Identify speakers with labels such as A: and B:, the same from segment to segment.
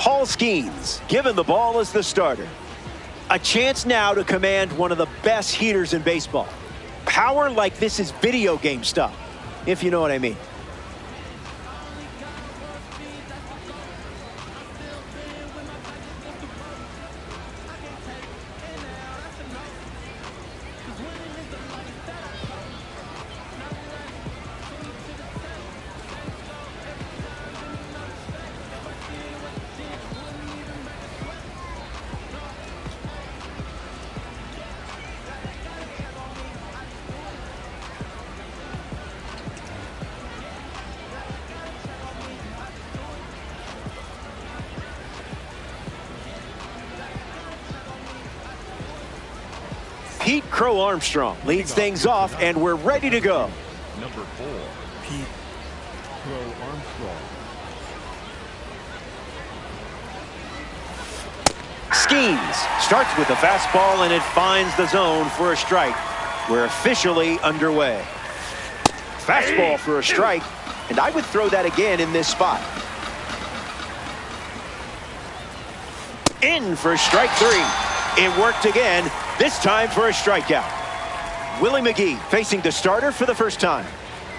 A: Paul Skeens given the ball as the starter. A chance now to command one of the best heaters in baseball. Power like this is video game stuff, if you know what I mean. Pete Crow Armstrong leads things off, and we're ready to go.
B: Number 4, Pete Crow Armstrong.
A: Skeens starts with the fastball, and it finds the zone for a strike. We're officially underway. Fastball for a strike, and I would throw that again in this spot. In for strike 3. It worked again, this time for a strikeout. Willie McGee facing the starter for the first time.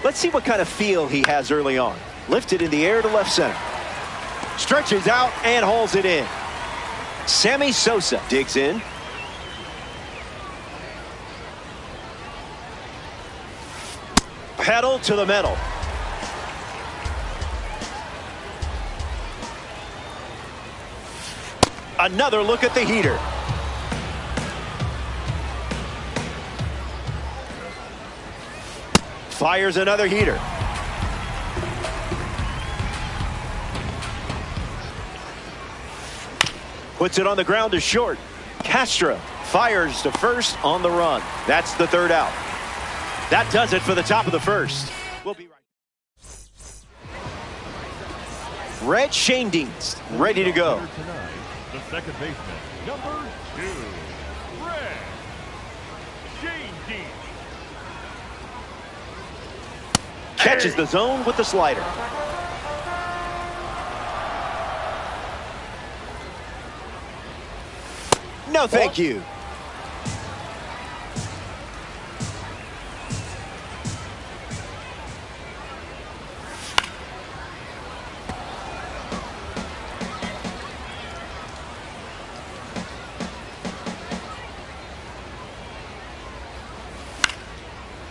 A: Let's see what kind of feel he has early on. Lifted in the air to left center. Stretches out and hauls it in. Sammy Sosa digs in. Pedal to the metal. Another look at the heater. Fires another heater. Puts it on the ground to short. Castro fires to first on the run. That's the third out. That does it for the top of the first. We'll be right. Red Schoendienst ready to go.
B: Tonight, the second baseman, number 2, Red Schoendienst.
A: Catches the zone with the slider. No, thank you.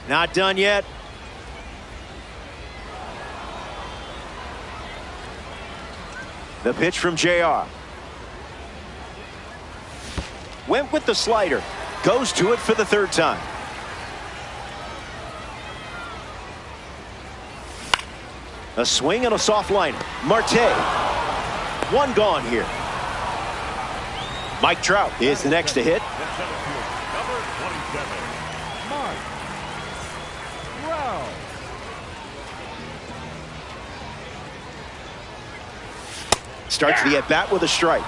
A: Not done yet. The pitch from JR. Went with the slider. Goes to it for the third time. A swing and a soft liner. Marte. One gone here. Mike Trout is the next to hit.
B: Number 27, Mike Trout.
A: Starts the at-bat with a strike.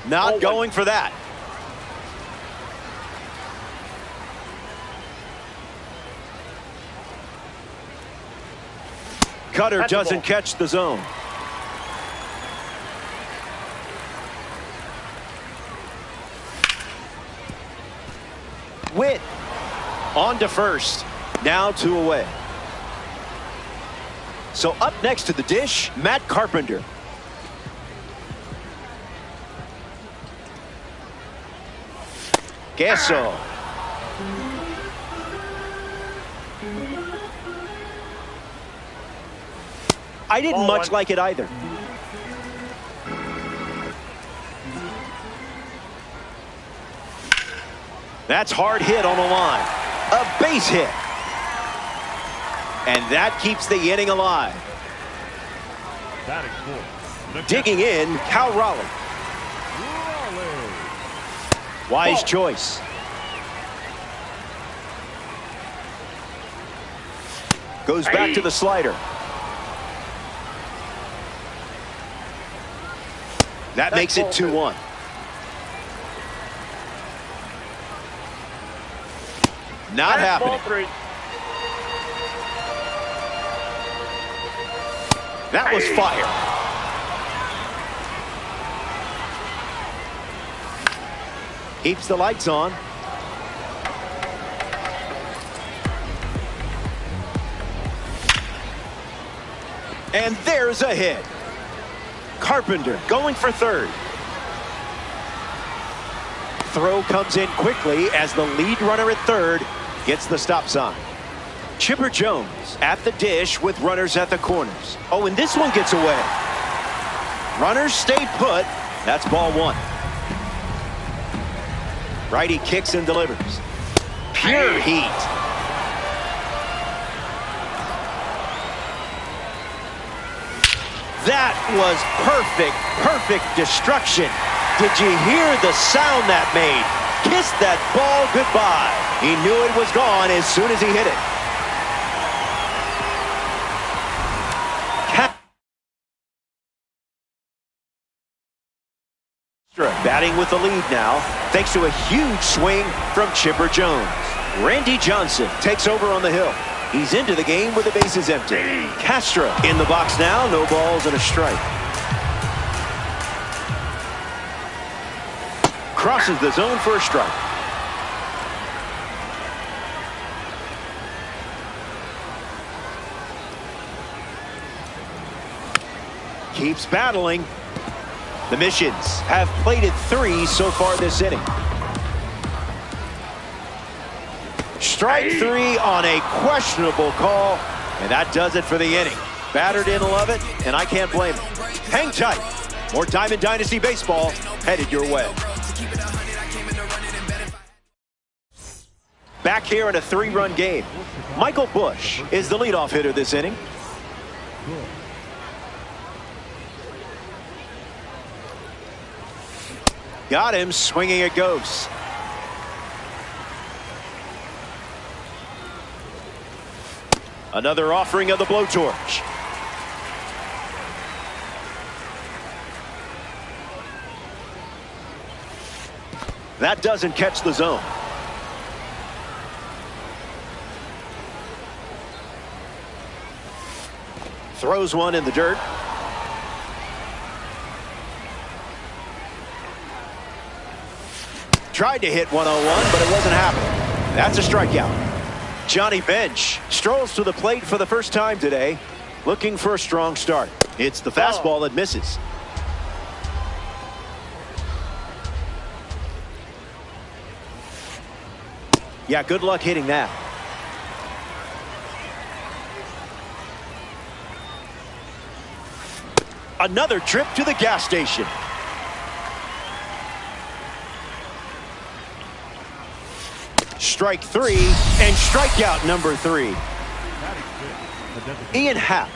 A: Not going for that. Cutter doesn't catch the zone. Witt on to first. Now 2 away. So up next to the dish, Matt Carpenter. Gasso. I didn't much like it either. That's hard hit on the line. A base hit. And that keeps the inning alive. Digging in, Cal Raleigh. Wise choice. Goes back to the slider. That makes it 2-1. Not happening. That was fire. Keeps the lights on. And there's a hit. Carpenter going for third. Throw comes in quickly as the lead runner at third gets the stop sign. Chipper Jones at the dish with runners at the corners. Oh, and this one gets away. Runners stay put. That's ball one. Righty kicks and delivers. Pure heat. That was perfect destruction. Did you hear the sound that made? Kissed that ball goodbye. He knew it was gone as soon as he hit it. Batting with the lead now, thanks to a huge swing from Chipper Jones. Randy Johnson takes over on the hill. He's into the game with the bases empty. Castro in the box now, no balls and a strike. Crosses the zone for a strike. Keeps battling. The Missions have plated 3 so far this inning. Strike 3 on a questionable call, and that does it for the inning. Batter didn't love it, and I can't blame him. Hang tight. More Diamond Dynasty baseball headed your way. Back here in a 3-run game. Michael Busch is the leadoff hitter this inning. Got him, swinging it goes. Another offering of the blowtorch. That doesn't catch the zone. Throws one in the dirt. Tried to hit 101, but it wasn't happening. That's a strikeout. Johnny Bench strolls to the plate for the first time today, looking for a strong start. It's the fastball that misses. Yeah, good luck hitting that. Another trip to the gas station. Strike 3 and strikeout number 3. Ian Happ.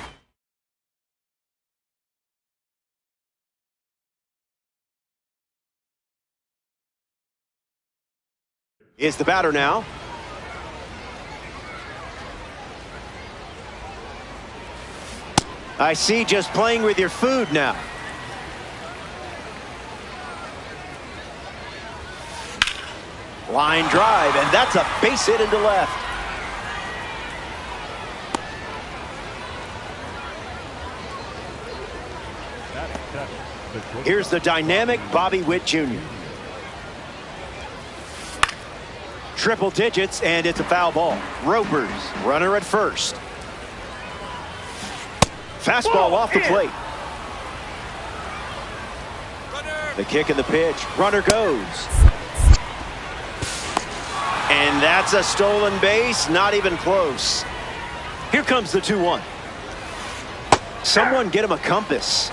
A: Is the batter now. I see, just playing with your food now. Line drive, and that's a base hit into left. Here's the dynamic Bobby Witt Jr. Triple digits, and it's a foul ball. Ropers, runner at first. Fastball off the plate. The kick and the pitch. Runner goes. And that's a stolen base, not even close. Here comes the 2-1. Someone get him a compass.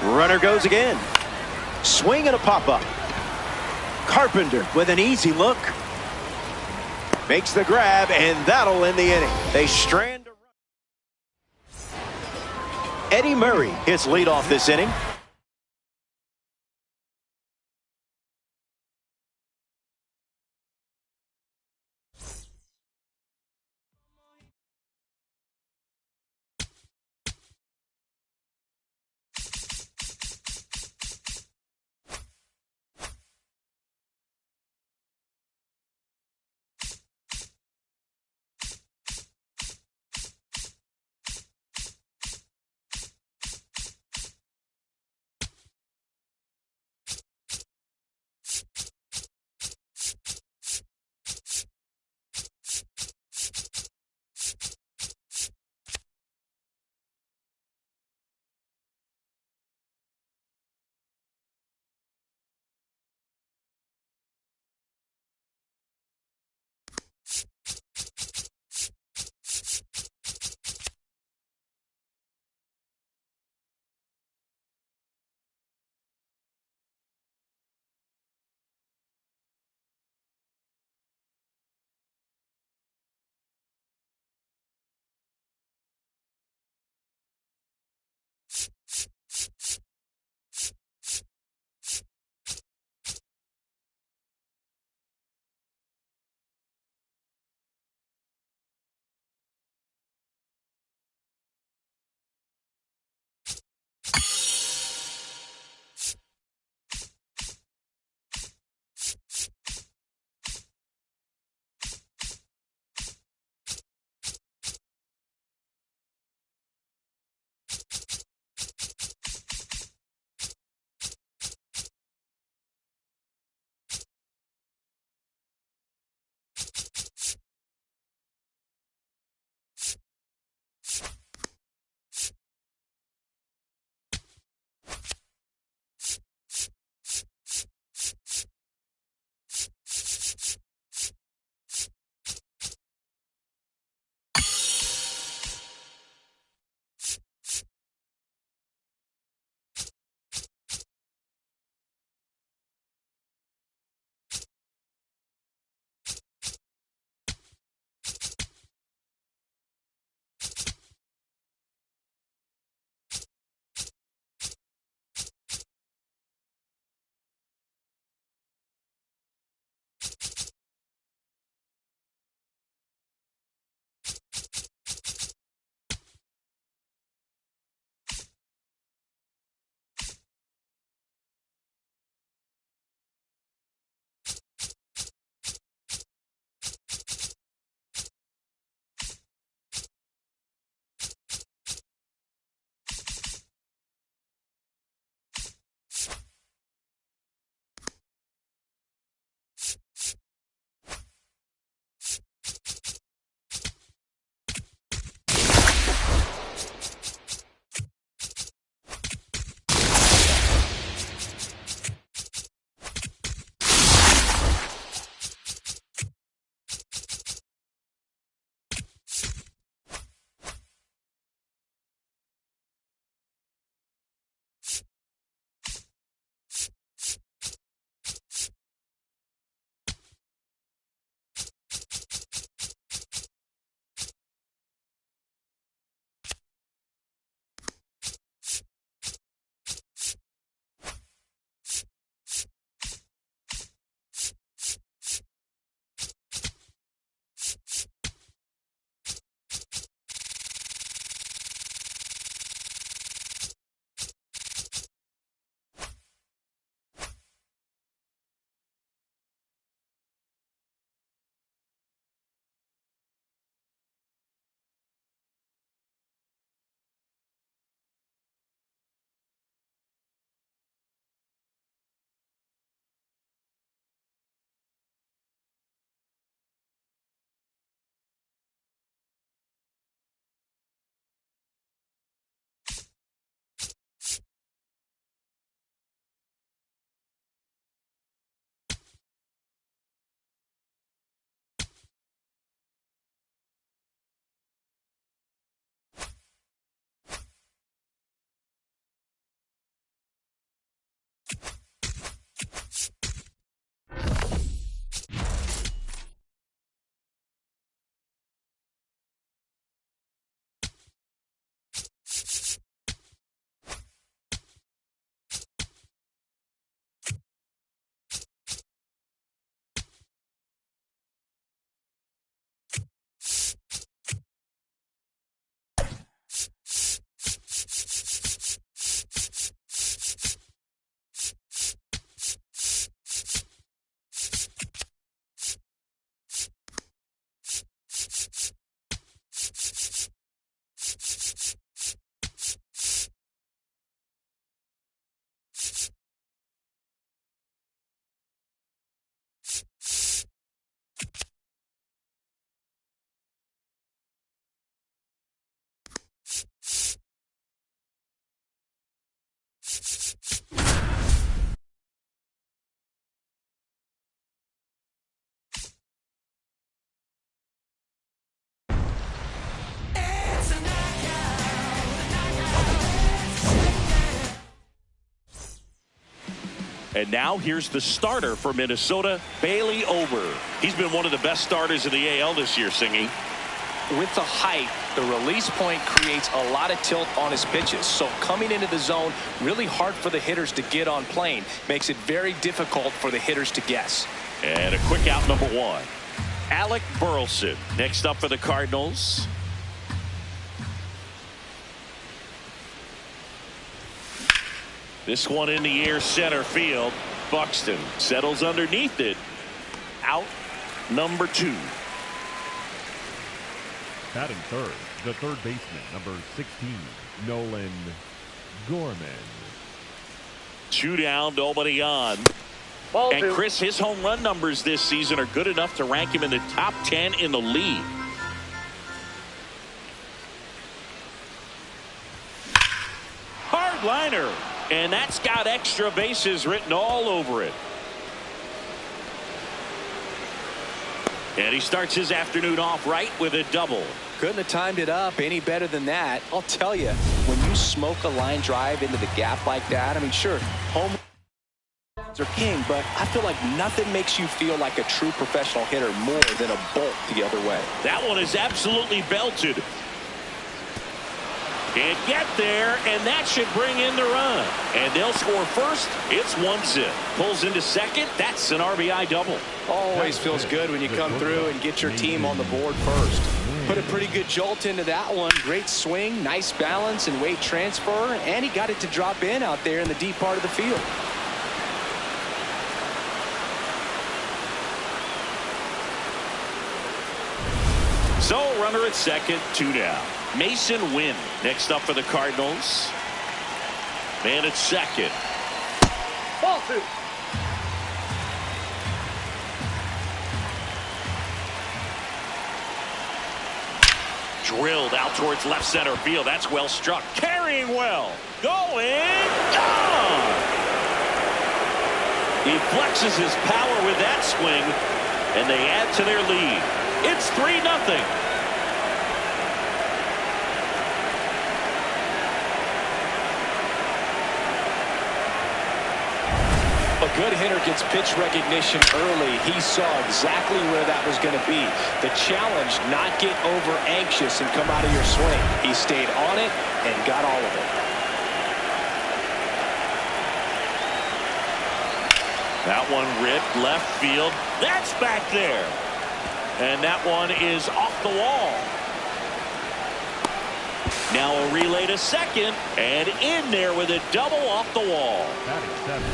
A: Runner goes again. Swing and a pop-up. Carpenter with an easy look. Makes the grab, and that'll end the inning. They strand a run. Eddie Murray hits leadoff this inning.
C: And now here's the starter for Minnesota, Bailey Ober. He's been one of the best starters in the AL this year, Singy.
D: With the height, the release point creates a lot of tilt on his pitches. So coming into the zone, really hard for the hitters to get on plane. Makes it very difficult for the hitters to guess.
C: And a quick out, number 1. Alec Burleson next up for the Cardinals. This one in the air, center field. Buxton settles underneath it. Out, number 2.
B: Batting third, the third baseman, number 16, Nolan Gorman.
C: 2 down, nobody on. And Chris, his home run numbers this season are good enough to rank him in the top 10 in the league. Hard liner. And that's got extra bases written all over it. And he starts his afternoon off right with a double.
D: Couldn't have timed it up any better than that. I'll tell you, when you smoke a line drive into the gap like that, I mean, sure, home runs are king, but I feel like nothing makes you feel like a true professional hitter more than a bolt the other way.
C: That one is absolutely belted. Can't get there, and that should bring in the run. And they'll score first. It's 1-zip. Pulls into second. That's an RBI double.
D: Always feels good when you come through and get your team on the board first. Put a pretty good jolt into that one. Great swing, nice balance and weight transfer, and he got it to drop in out there in the deep part of the field.
C: So runner at second, 2 down. Mason Wynn next up for the Cardinals. Man at second.
E: Ball 2.
C: Drilled out towards left center field. That's well struck. Carrying well. Going. Gone. He flexes his power with that swing, and they add to their lead. It's 3-0.
D: A good hitter gets pitch recognition early. He saw exactly where that was going to be. The challenge, not get over anxious and come out of your swing. He stayed on it and got all of it.
C: That one ripped left field. That's back there. And that one is off the wall. Now a relay to second, and in there with a double off the wall.
B: Batting seven,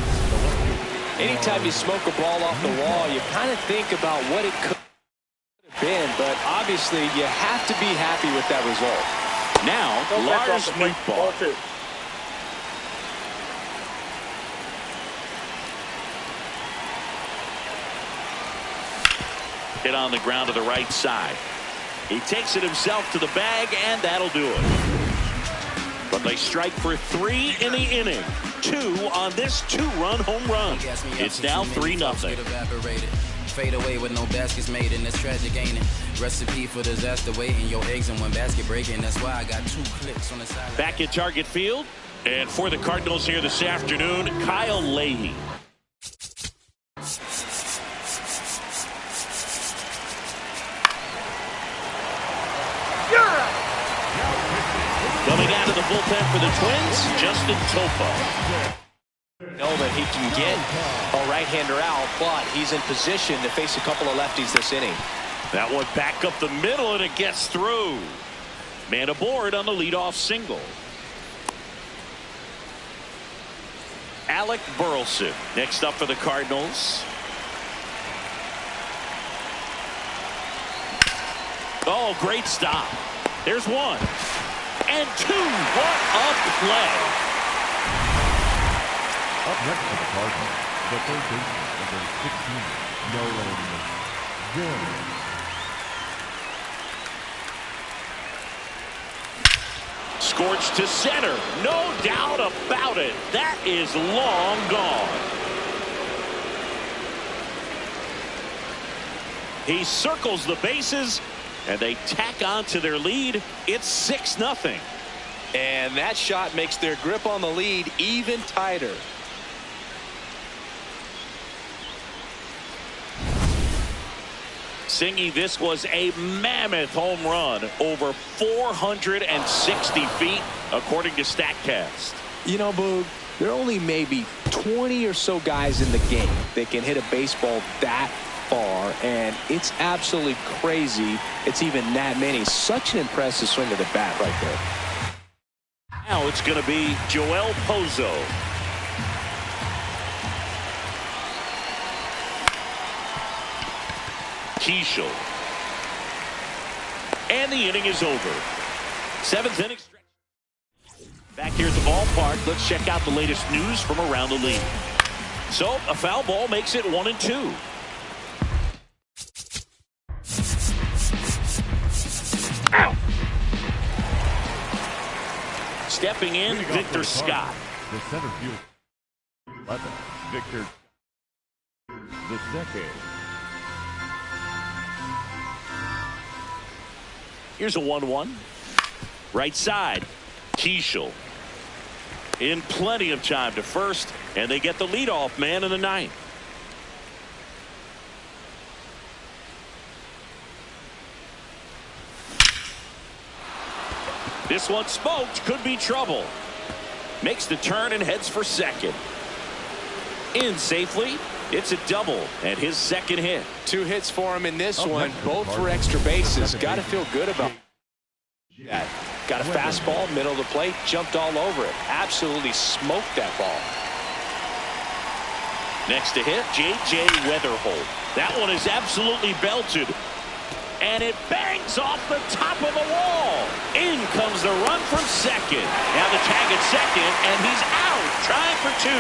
D: Anytime you smoke a ball off the wall, you kind of think about what it could have been, but obviously you have to be happy with that result.
C: Now, Lars Nootbaar. Hit on the ground to the right side. He takes it himself to the bag, and that'll do it. But they strike for 3 in the inning. 2 on this 2-run home run. It's now 3-0.
F: Fade away with no baskets made, and that's tragic, ain't it? Recipe for disaster waiting. Your eggs in one basket breaking. That's why I got 2 clicks on the side.
C: Back at Target Field, and for the Cardinals here this afternoon, Kyle Leahy. Coming out of the bullpen for the Twins, Justin Topa.
D: Know that he can get a right-hander out, but he's in position to face a couple of lefties this inning.
C: That one back up the middle, and it gets through. Man aboard on the leadoff single. Alec Burleson next up for the Cardinals. Oh, great stop. There's 1. And 2. What a play.
B: up next for the Cardinals, the third baseman, number 16, Nolan Gorman.
C: Scorched to center. No doubt about it. That is long gone. He circles the bases, and they tack on to their lead. It's 6-0.
D: And that shot makes their grip on the lead even tighter.
C: Singy, this was a mammoth home run, over 460 feet, according to StatCast.
D: You know, Boog, there are only maybe 20 or so guys in the game that can hit a baseball that far, and it's absolutely crazy it's even that many. Such an impressive swing of the bat right there.
C: Now it's going to be Joel Pozo. Keishel. And the inning is over. 7th inning stretch. Back here at the ballpark, let's check out the latest news from around the league. So, a foul ball makes it 1-2. Ow. Stepping in, Victor Scott.
B: The center field. 11, Victor the second.
C: Here's a 1-1. Right side, Keishel. In plenty of time to first, and they get the leadoff man in the 9th. This one smoked, could be trouble. Makes the turn and heads for second. In safely, it's a double and his second hit.
D: 2 hits for him in this one, both for extra bases. Got to feel good about that. Got a fastball, middle of the plate, jumped all over it. Absolutely smoked that ball.
C: Next to hit, J.J. Weatherholt. That one is absolutely belted. And it bangs off the top of the wall. In comes the run from second. Now the tag at second, and he's out, trying for 2.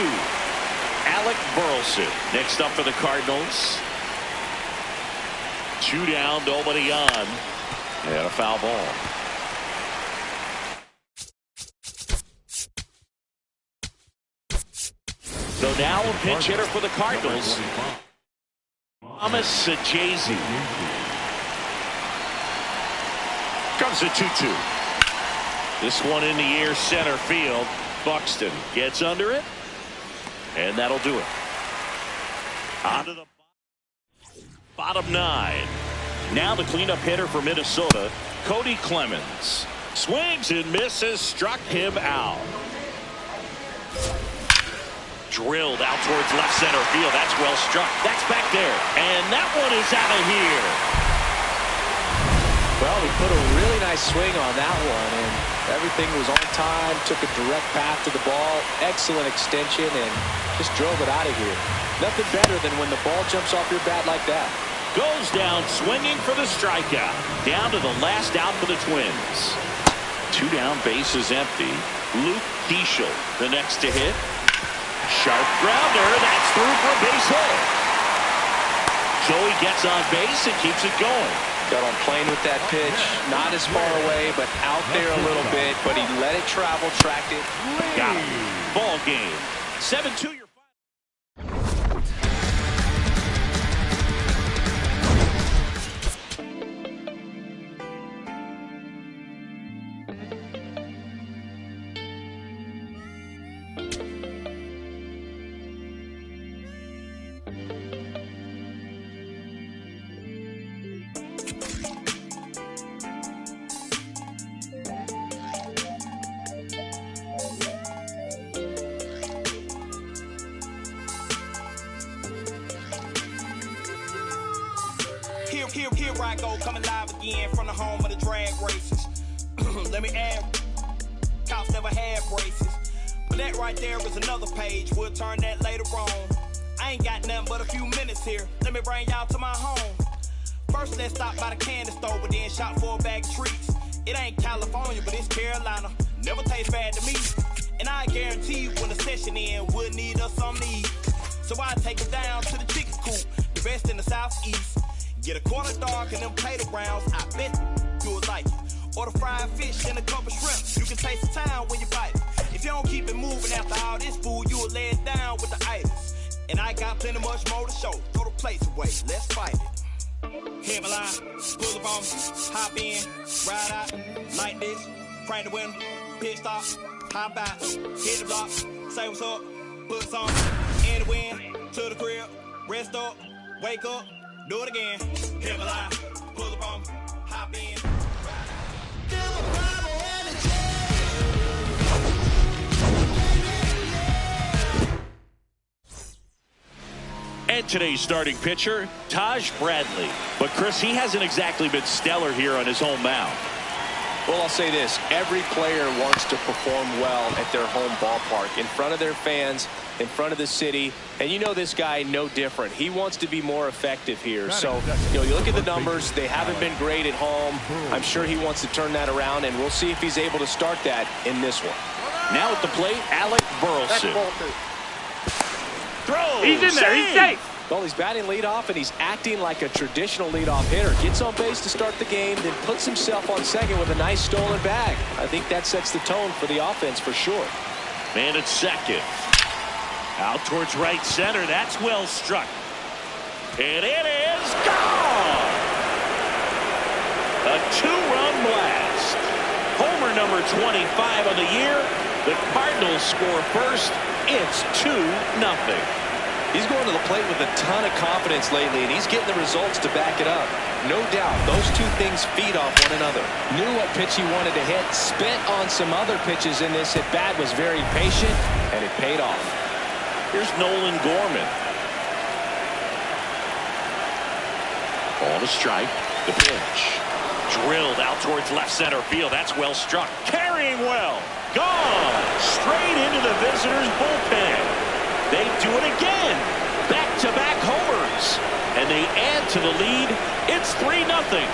C: Alec Burleson next up for the Cardinals. 2 down, nobody on. And a foul ball. So now a pinch hitter for the Cardinals, Thomas Saggese. Comes a 2-2. This one in the air, center field. Buxton gets under it, and that'll do it. On to the bottom 9. Now the cleanup hitter for Minnesota, Cody Clemens. Swings and misses, struck him out. Drilled out towards left center field. That's well struck. That's back there. And that one is out of here.
D: Well, he put a really nice swing on that one, and everything was on time, took a direct path to the ball, excellent extension, and just drove it out of here. Nothing better than when the ball jumps off your bat like that.
C: Goes down swinging for the strikeout. Down to the last out for the Twins. 2 down, base is empty. Luke Keishel, the next to hit. Sharp grounder, that's through for a base hit. So he gets on base and keeps it going.
D: Got on plane with that pitch, not as far away, but out there a little bit, but he let it travel, tracked it.
C: Got him. Ball game. 7-2 your final.
G: Here I go, coming live again from the home of the drag races. Let me add, cops never had braces. But that right there is another page, we'll turn that later on. I ain't got nothing but a few minutes here, let me bring y'all to my home. First let's stop by the candy store, but then shop for a bag of treats. It ain't California, but it's Carolina, never tastes bad to me. And I guarantee you when the session ends, we'll need us some to eat. So I take it down to the chicken coop, the best in the southeast. Get a quarter dog and them potato browns, I bet you would like it. Or the fried fish and a couple shrimp, you can taste the town when you bite it. If you don't keep it moving after all this food, you will lay it down with the itis. And I got plenty much more to show, throw the place away, let's fight it. Hit my line, pull up on me, hop in, ride out, like this, crank the window, pit stop, hop out, hit the block, say what's up, put some in the wind, to the crib, rest up, wake up, Do it again. Hit a line. Pull the bump. Hop in.
C: And today's starting pitcher, Taj Bradley. But, Chris, he hasn't exactly been stellar here on his home mound.
D: Well, I'll say this. Every player wants to perform well at their home ballpark, in front of their fans, in front of the city. And you know this guy no different. He wants to be more effective here. So, you look at the numbers. They haven't been great at home. I'm sure he wants to turn that around, and we'll see if he's able to start that in this one.
C: Now at the plate, Alec Burleson. Throw.
E: He's in there. He's safe.
D: Well, he's batting leadoff, and he's acting like a traditional leadoff hitter. Gets on base to start the game, then puts himself on second with a nice stolen bag. I think that sets the tone for the offense for sure.
C: Man at second. Out towards right center. That's well struck. And it is gone. A two-run blast. Homer number 25 on the year. The Cardinals score first. It's 2-0.
D: He's going to the plate with a ton of confidence lately, and he's getting the results to back it up. No doubt, those two things feed off one another. Knew what pitch he wanted to hit, spent on some other pitches in this at-bat, was very patient, and it paid off.
C: Here's Nolan Gorman. Ball to strike. The pitch. Drilled out towards left center field. That's well struck. Carrying well. Gone. Straight into the visitors' bullpen. They do it again. Back-to-back homers. And they add to the lead. It's 3-0.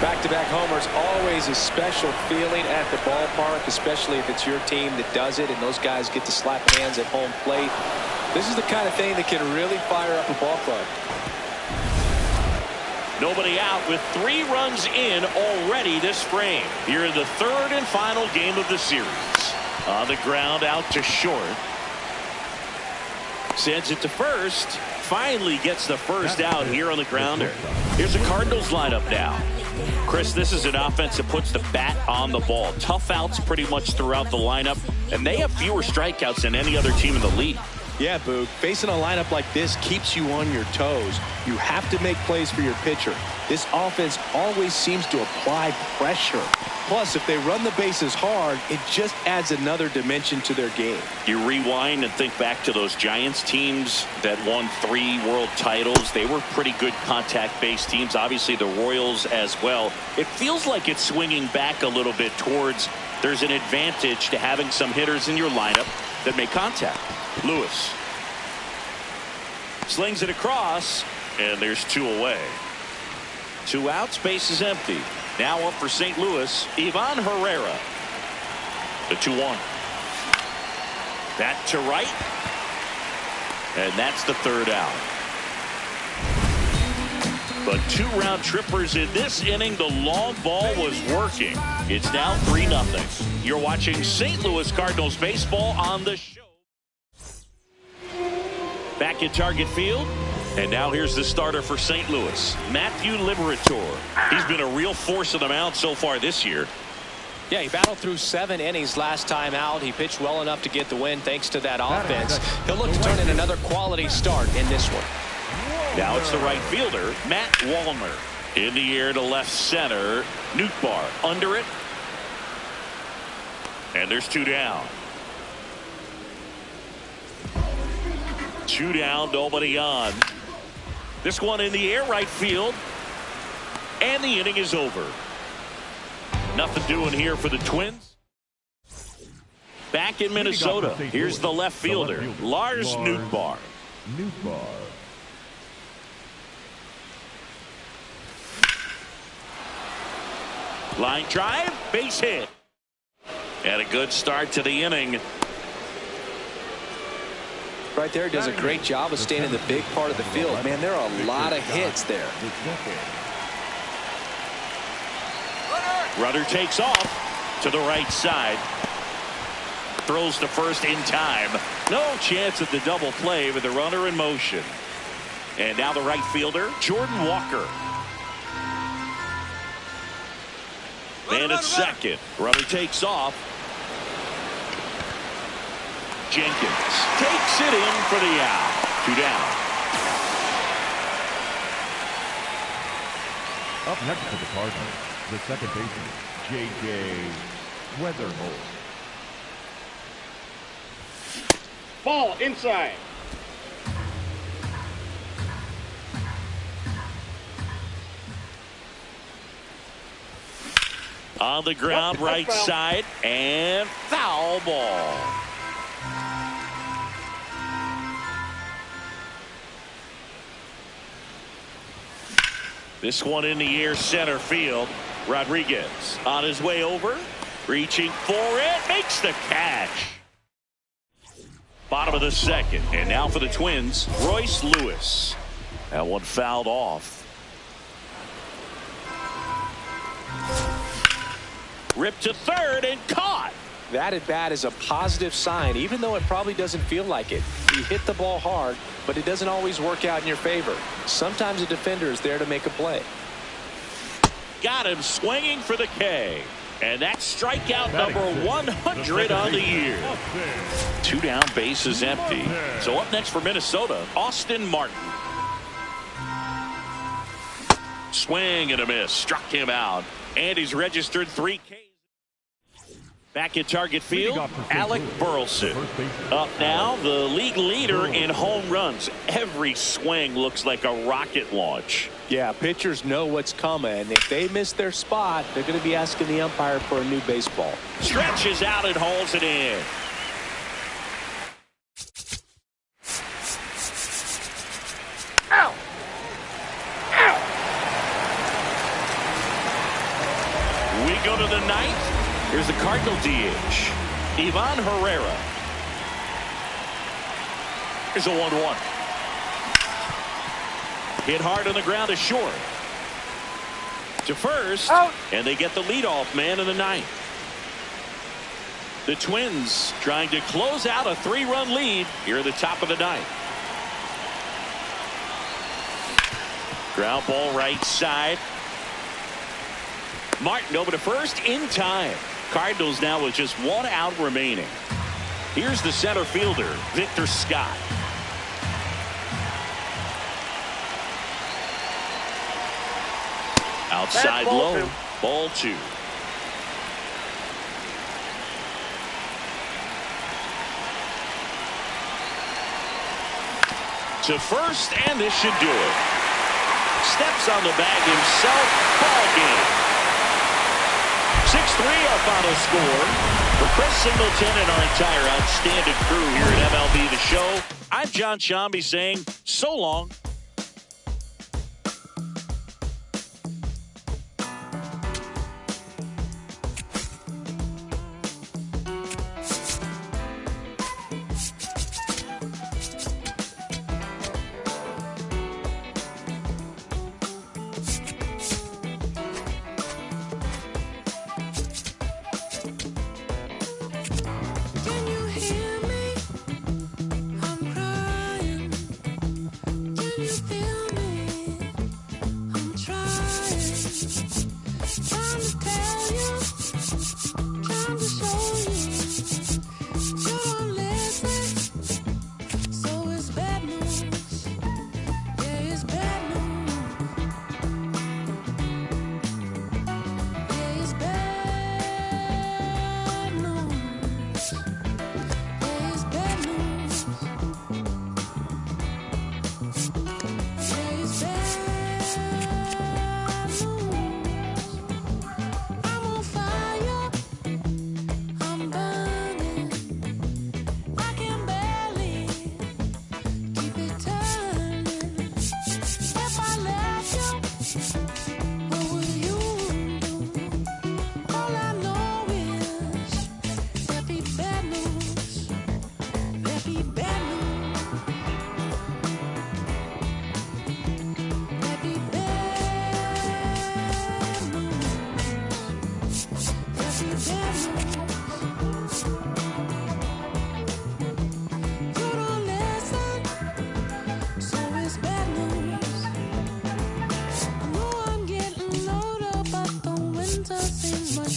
D: Back-to-back homers, always a special feeling at the ballpark, especially if it's your team that does it and those guys get to slap hands at home plate. This is the kind of thing that can really fire up a ball club.
C: Nobody out with 3 runs in already this frame. Here in the third and final game of the series. On the ground, out to short. Sends it to first. Finally gets the first out here on the grounder. Here's the Cardinals lineup now. Chris, this is an offense that puts the bat on the ball. Tough outs pretty much throughout the lineup. And they have fewer strikeouts than any other team in the league.
D: Yeah, Boog. Facing a lineup like this keeps you on your toes. You have to make plays for your pitcher. This offense always seems to apply pressure. Plus, if they run the bases hard, it just adds another dimension to their game.
C: You rewind and think back to those Giants teams that won 3 world titles. They were pretty good contact-based teams. Obviously, the Royals as well. It feels like it's swinging back a little bit towards there's an advantage to having some hitters in your lineup that make contact. Lewis slings it across, and there's 2 away. 2 outs, base is empty. Now up for St. Louis, Ivan Herrera. The 2-1. That to right, and that's the 3rd out. But 2 round trippers in this inning. The long ball was working. It's now 3-0. You're watching St. Louis Cardinals baseball on the show. Back in Target Field. And now here's the starter for St. Louis, Matthew Liberatore. He's been a real force on the mound so far this year.
D: Yeah, he battled through 7 innings last time out. He pitched well enough to get the win thanks to that offense. He'll look to turn in another quality start in this one.
C: Now it's the right fielder, Matt Wallner. In the air to left center, Nootbaar under it. And there's 2 down. 2 down, nobody on. This one in the air, right field. And the inning is over. Nothing doing here for the Twins. Back in Minnesota, here's the left fielder, Lars Nootbaar. Line drive, base hit. And a good start to the inning.
D: Right there, does a great job of staying in the big part of the field. Man, there are a lot of hits there.
C: Runner takes off to the right side. Throws to first in time. No chance at the double play with the runner in motion. And now the right fielder, Jordan Walker. Man at second. Runner takes off. Jenkins takes it in for the out. 2 down.
B: Up next for the Cardinals, the second baseman, J.J. Weatherholt.
E: Ball inside.
C: On the ground, right side, and foul ball. This one in the air, center field. Rodriguez on his way over, reaching for it, makes the catch. Bottom of the second, and now for the Twins, Royce Lewis. That one fouled off. Ripped to third and caught.
D: That at bat is a positive sign, even though it probably doesn't feel like it. You hit the ball hard, but it doesn't always work out in your favor. Sometimes a defender is there to make a play.
C: Got him swinging for the K. And that's strikeout number 100 on the year. 2 down, base is empty. So up next for Minnesota, Austin Martin. Swing and a miss. Struck him out. And he's registered 3 Ks. Back at target field, Alec Burleson. Up now, the league leader in home runs. Every swing looks like a rocket launch.
D: Yeah, pitchers know what's coming. If they miss their spot, they're going to be asking the umpire for a new baseball.
C: Stretches out and hauls it in.
E: Ow! Ow!
C: We go to the ninth. Here's the Cardinal DH, Ivan Herrera. Here's a 1-1. Hit hard on the ground to short. To first, out. And they get the leadoff man in the ninth. The Twins trying to close out a 3-run lead here at the top of the ninth. Ground ball right side. Martin over to first in time. Cardinals now with just 1 out remaining. Here's the center fielder, Victor Scott. Outside low, ball 2. To first, and this should do it. Steps on the bag himself, ball game. 6-3 our final score. For Chris Singleton and our entire outstanding crew here at MLB The Show, I'm John Shambi saying so long.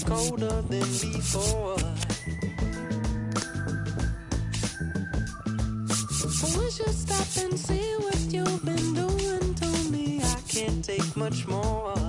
H: Colder than before. take much more.